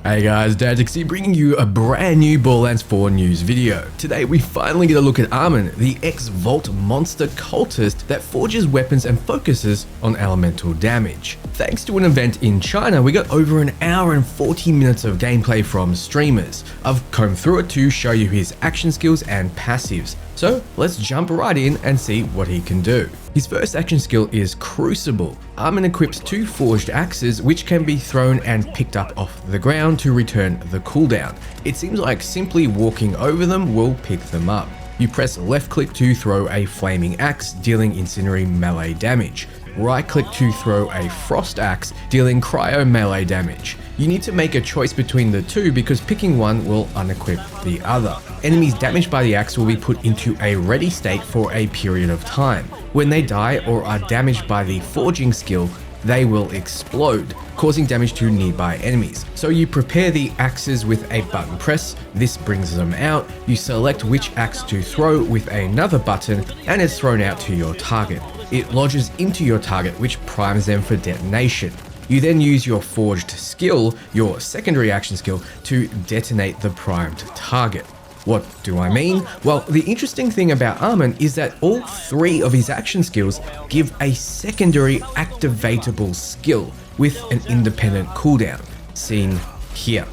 Hey guys, Dadixie bringing you a brand new Borderlands 4 news video. Today we finally get a look at Amon, the ex-Vault monster cultist that forges weapons and focuses on elemental damage. Thanks to an event in China, we got over an hour and 40 minutes of gameplay from streamers. I've combed through it to show you his action skills and passives. So let's jump right in and see what he can do. His first action skill is Crucible. Amon equips 2 forged axes which can be thrown and picked up off the ground to return the cooldown. It seems like simply walking over them will pick them up. You press left click to throw a flaming axe, dealing incendiary melee damage. Right click to throw a frost axe, dealing cryo melee damage. You need to make a choice between the two because picking one will unequip the other. Enemies damaged by the axe will be put into a ready state for a period of time. When they die or are damaged by the forging skill, they will explode, causing damage to nearby enemies. So you prepare the axes with a button press, this brings them out, you select which axe to throw with another button, and it's thrown out to your target. It lodges into your target, which primes them for detonation. You then use your forged skill, your secondary action skill, to detonate the primed target. What do I mean? Well, the interesting thing about Amon is that all 3 of his action skills give a secondary activatable skill with an independent cooldown, seen here.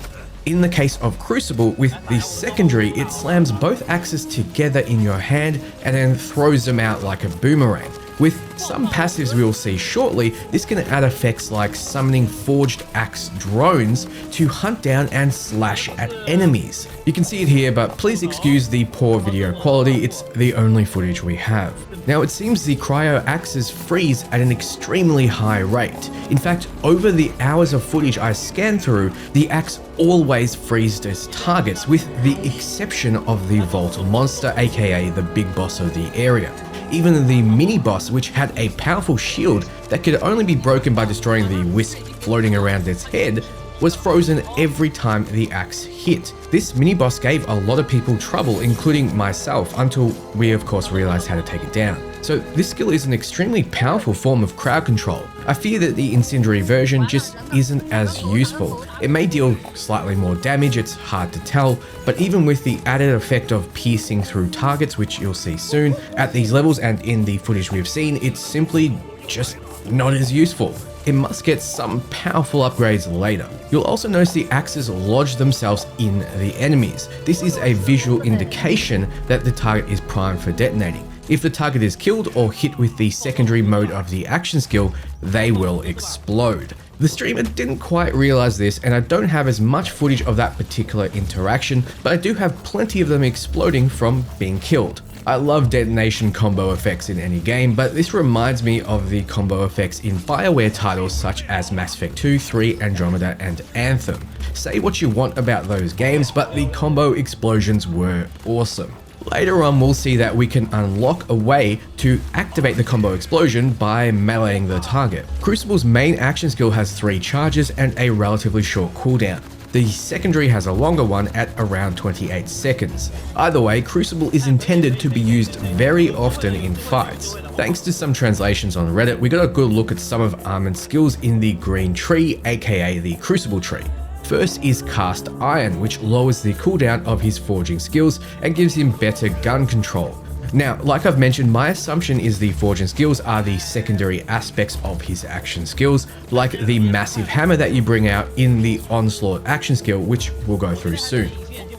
In the case of Crucible, with the secondary, it slams both axes together in your hand and then throws them out like a boomerang. With some passives we'll see shortly, this can add effects like summoning forged axe drones to hunt down and slash at enemies. You can see it here, but please excuse the poor video quality, it's the only footage we have. Now it seems the cryo axes freeze at an extremely high rate. In fact, over the hours of footage I scanned through, the axe always freezes targets with the exception of the Vault monster, aka the big boss of the area. Even the mini-boss, which had a powerful shield that could only be broken by destroying the wisp floating around its head, was frozen every time the axe hit. This mini-boss gave a lot of people trouble, including myself, until we of course realized how to take it down. So this skill is an extremely powerful form of crowd control. I fear that the incendiary version just isn't as useful. It may deal slightly more damage, it's hard to tell, but even with the added effect of piercing through targets, which you'll see soon, at these levels and in the footage we've seen, it's simply just not as useful. It must get some powerful upgrades later. You'll also notice the axes lodge themselves in the enemies. This is a visual indication that the target is primed for detonating. If the target is killed or hit with the secondary mode of the action skill, they will explode. The streamer didn't quite realize this, and I don't have as much footage of that particular interaction, but I do have plenty of them exploding from being killed. I love detonation combo effects in any game, but this reminds me of the combo effects in BioWare titles such as Mass Effect 2, 3, Andromeda, and Anthem. Say what you want about those games, but the combo explosions were awesome. Later on, we'll see that we can unlock a way to activate the combo explosion by meleeing the target. Crucible's main action skill has 3 charges and a relatively short cooldown. The secondary has a longer one at around 28 seconds. Either way, Crucible is intended to be used very often in fights. Thanks to some translations on Reddit, we got a good look at some of Amon's skills in the green tree, aka the Crucible tree. First is Cast Iron, which lowers the cooldown of his forging skills and gives him better gun control. Now, like I've mentioned, my assumption is the forging skills are the secondary aspects of his action skills, like the massive hammer that you bring out in the Onslaught action skill, which we'll go through soon.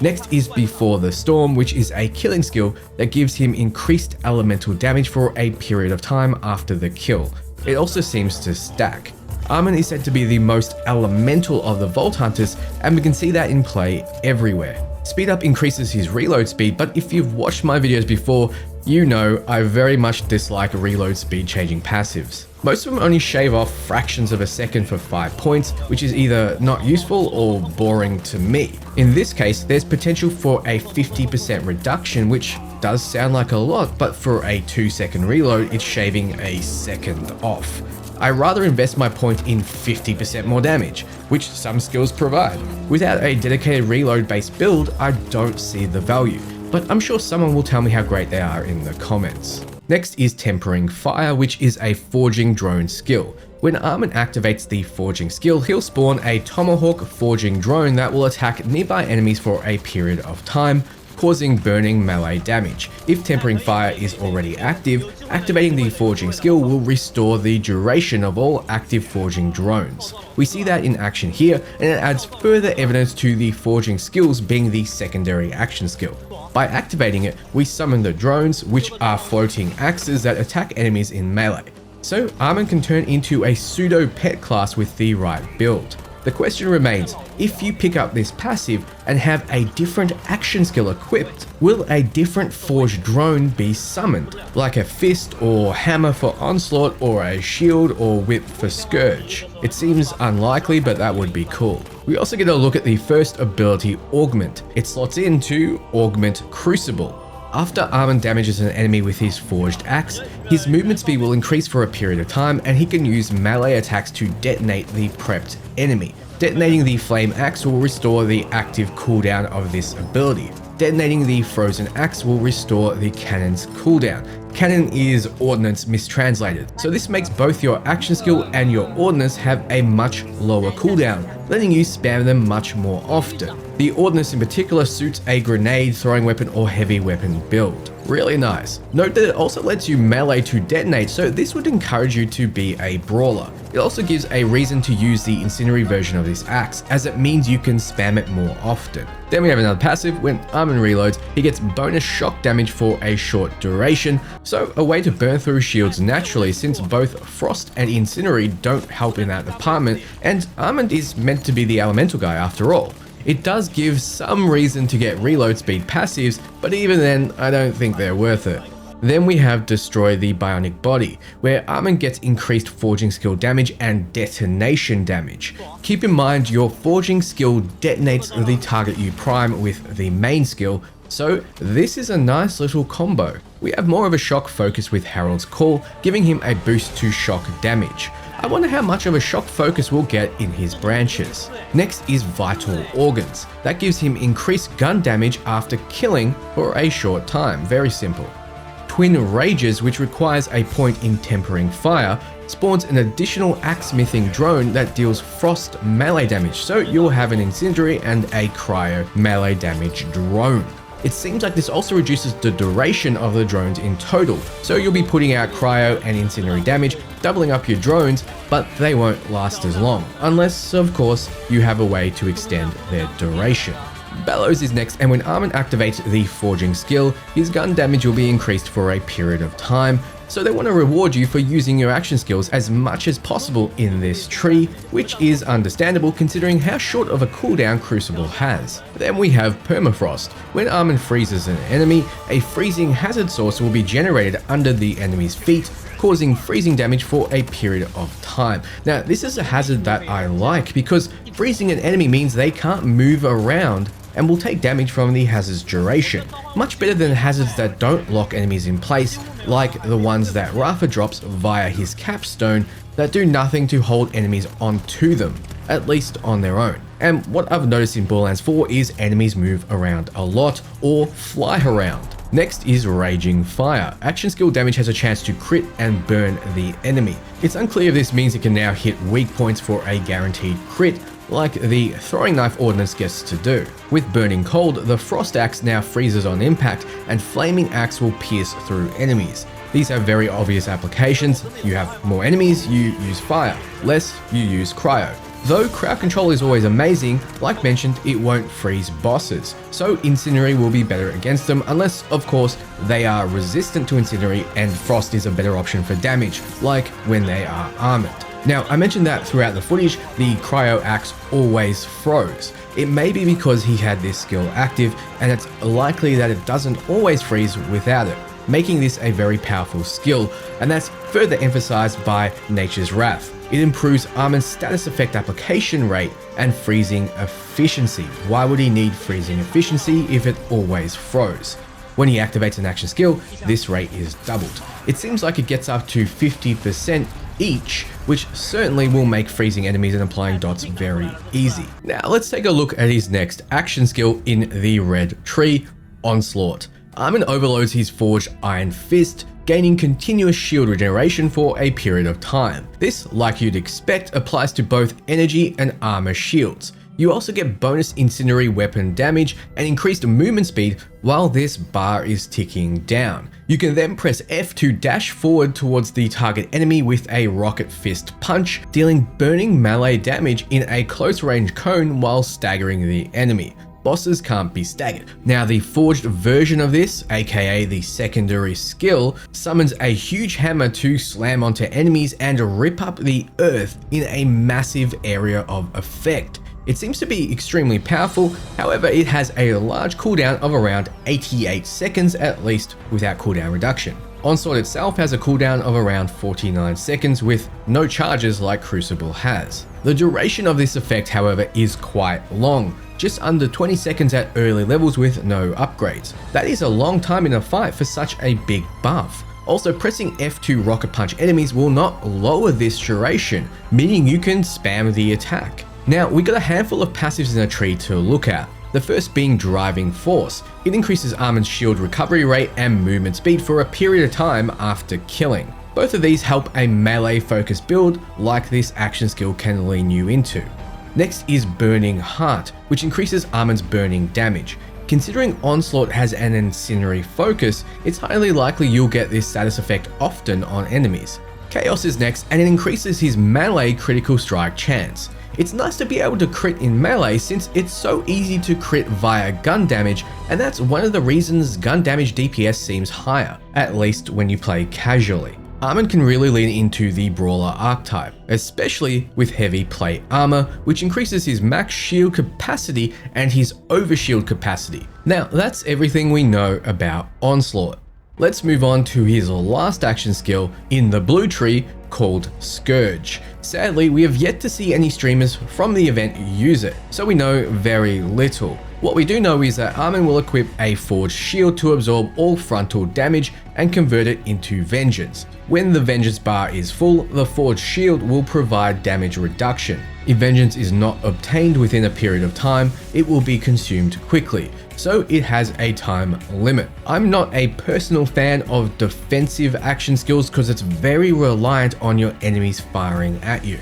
Next is Before the Storm, which is a killing skill that gives him increased elemental damage for a period of time after the kill. It also seems to stack. Amon is said to be the most elemental of the Vault Hunters, and we can see that in play everywhere. Speed up increases his reload speed, but if you've watched my videos before, you know I very much dislike reload speed changing passives. Most of them only shave off fractions of a second for 5 points, which is either not useful or boring to me. In this case, there's potential for a 50% reduction, which does sound like a lot, but for a 2-second reload, it's shaving a second off. I rather invest my point in 50% more damage, which some skills provide. Without a dedicated reload-based build, I don't see the value, but I'm sure someone will tell me how great they are in the comments. Next is Tempering Fire, which is a forging drone skill. When Amon activates the forging skill, he'll spawn a tomahawk forging drone that will attack nearby enemies for a period of time, causing burning melee damage. If tempering fire is already active, activating the forging skill will restore the duration of all active forging drones. We see that in action here, and it adds further evidence to the forging skills being the secondary action skill. By activating it, we summon the drones, which are floating axes that attack enemies in melee. So Amon can turn into a pseudo pet class with the right build. The question remains, if you pick up this passive and have a different action skill equipped, will a different forged drone be summoned, like a fist or hammer for onslaught, or a shield or whip for scourge? It seems unlikely, but that would be cool. We also get a look at the first ability, Augment. It slots into Augment Crucible. After Amon damages an enemy with his forged axe, his movement speed will increase for a period of time, and he can use melee attacks to detonate the prepped enemy. Detonating the flame axe will restore the active cooldown of this ability. Detonating the frozen axe will restore the cannon's cooldown. Cannon is ordnance mistranslated, so this makes both your action skill and your ordnance have a much lower cooldown, letting you spam them much more often. The ordnance in particular suits a grenade, throwing weapon, or heavy weapon build. Really nice. Note that it also lets you melee to detonate, so this would encourage you to be a brawler. It also gives a reason to use the incendiary version of this axe, as it means you can spam it more often. Then we have another passive. When Amon reloads, he gets bonus shock damage for a short duration, so a way to burn through shields naturally, since both frost and incendiary don't help in that department, and Amon is meant to be the elemental guy after all. It does give some reason to get reload speed passives, but even then, I don't think they're worth it. Then we have Destroy the Bionic Body, where Amon gets increased forging skill damage and detonation damage. Keep in mind your forging skill detonates the target you prime with the main skill, so this is a nice little combo. We have more of a shock focus with Harold's Call, giving him a boost to shock damage. I wonder how much of a shock focus we'll get in his branches. Next is Vital Organs. That gives him increased gun damage after killing for a short time. Very simple. Twin Rages, which requires a point in tempering fire, spawns an additional axe-smithing drone that deals frost melee damage, so you'll have an incendiary and a cryo melee damage drone. It seems like this also reduces the duration of the drones in total, so you'll be putting out cryo and incendiary damage, doubling up your drones, but they won't last as long, unless, of course, you have a way to extend their duration. Bellows is next, and when Amon activates the forging skill, his gun damage will be increased for a period of time, so they want to reward you for using your action skills as much as possible in this tree, which is understandable considering how short of a cooldown Crucible has. Then we have Permafrost. When Amon freezes an enemy, a freezing hazard source will be generated under the enemy's feet, causing freezing damage for a period of time. Now, this is a hazard that I like because freezing an enemy means they can't move around and will take damage from the hazard's duration. Much better than hazards that don't lock enemies in place, like the ones that Rafa drops via his capstone that do nothing to hold enemies onto them, at least on their own. And what I've noticed in Borderlands 4 is enemies move around a lot or fly around. Next is Raging Fire. Action skill damage has a chance to crit and burn the enemy. It's unclear if this means it can now hit weak points for a guaranteed crit, like the throwing knife ordnance gets to do. With Burning Cold, the Frost Axe now freezes on impact, and Flaming Axe will pierce through enemies. These have very obvious applications. You have more enemies, you use fire. Less, you use cryo. Though crowd control is always amazing, like mentioned, it won't freeze bosses, so Incendiary will be better against them unless, of course, they are resistant to Incendiary and Frost is a better option for damage, like when they are armored. Now, I mentioned that throughout the footage, the Cryo Axe always froze. It may be because he had this skill active, and it's likely that it doesn't always freeze without it, making this a very powerful skill, and that's further emphasized by Nature's Wrath. It improves Amon's status effect application rate and freezing efficiency. Why would he need freezing efficiency if it always froze? When he activates an action skill, this rate is doubled. It seems like it gets up to 50% each, which certainly will make freezing enemies and applying dots very easy. Now let's take a look at his next action skill in the red tree, Onslaught. Amon overloads his forged Iron Fist gaining continuous shield regeneration for a period of time. This, like you'd expect, applies to both energy and armor shields. You also get bonus incendiary weapon damage and increased movement speed while this bar is ticking down. You can then press F to dash forward towards the target enemy with a rocket fist punch, dealing burning melee damage in a close range cone while staggering the enemy. Bosses can't be staggered. Now, the forged version of this, aka the secondary skill, summons a huge hammer to slam onto enemies and rip up the earth in a massive area of effect. It seems to be extremely powerful, however it has a large cooldown of around 88 seconds at least without cooldown reduction. Onslaught itself has a cooldown of around 49 seconds with no charges like Crucible has. The duration of this effect, however, is quite long, just under 20 seconds at early levels with no upgrades. That is a long time in a fight for such a big buff. Also, pressing F to rocket punch enemies will not lower this duration, meaning you can spam the attack. Now, we got a handful of passives in a tree to look at. The first being Driving Force. It increases Amon's shield recovery rate and movement speed for a period of time after killing. Both of these help a melee focused build like this action skill can lean you into. Next is Burning Heart, which increases Amon's burning damage. Considering Onslaught has an incendiary focus, it's highly likely you'll get this status effect often on enemies. Chaos is next, and it increases his melee critical strike chance. It's nice to be able to crit in melee since it's so easy to crit via gun damage, and that's one of the reasons gun damage DPS seems higher, at least when you play casually. Amon can really lean into the brawler archetype, especially with heavy plate armor, which increases his max shield capacity and his overshield capacity. Now, that's everything we know about Onslaught. Let's move on to his last action skill in the blue tree called Scourge. Sadly, we have yet to see any streamers from the event use it, so we know very little. What we do know is that Amon will equip a forged shield to absorb all frontal damage and convert it into Vengeance. When the Vengeance bar is full, the forged shield will provide damage reduction. If Vengeance is not obtained within a period of time, it will be consumed quickly, so it has a time limit. I'm not a personal fan of defensive action skills because it's very reliant on your enemies firing at you.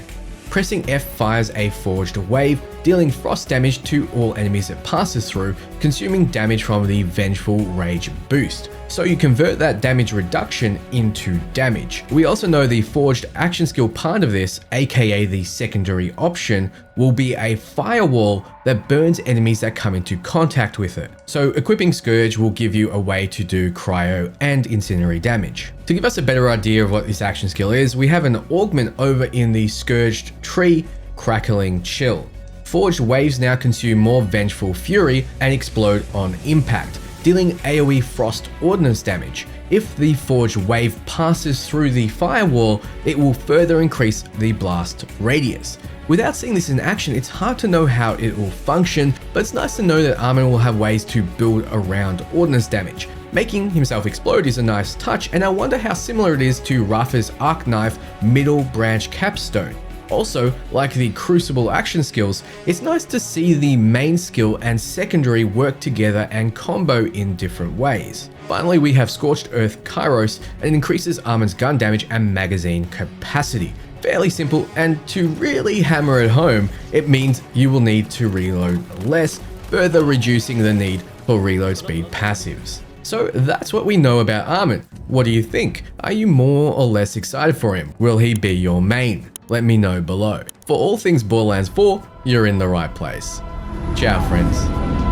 Pressing F fires a forged wave, dealing frost damage to all enemies it passes through, consuming damage from the Vengeful Rage boost. So you convert that damage reduction into damage. We also know the forged action skill part of this, aka the secondary option, will be a firewall that burns enemies that come into contact with it. So equipping Scourge will give you a way to do cryo and incendiary damage. To give us a better idea of what this action skill is, we have an augment over in the Scourged tree, Crackling Chill. Forged waves now consume more Vengeful Fury and explode on impact, dealing AoE frost ordnance damage. If the forged wave passes through the firewall, it will further increase the blast radius. Without seeing this in action, it's hard to know how it will function, but it's nice to know that Amon will have ways to build around ordnance damage. Making himself explode is a nice touch, and I wonder how similar it is to Rafa's Arc Knife Middle Branch Capstone. Also, like the Crucible action skills, it's nice to see the main skill and secondary work together and combo in different ways. Finally, we have Scorched Earth Kairos, and it increases Amon's gun damage and magazine capacity. Fairly simple, and to really hammer it home, it means you will need to reload less, further reducing the need for reload speed passives. So that's what we know about Amon. What do you think? Are you more or less excited for him? Will he be your main? Let me know below. For all things Borderlands 4, you're in the right place. Ciao, friends.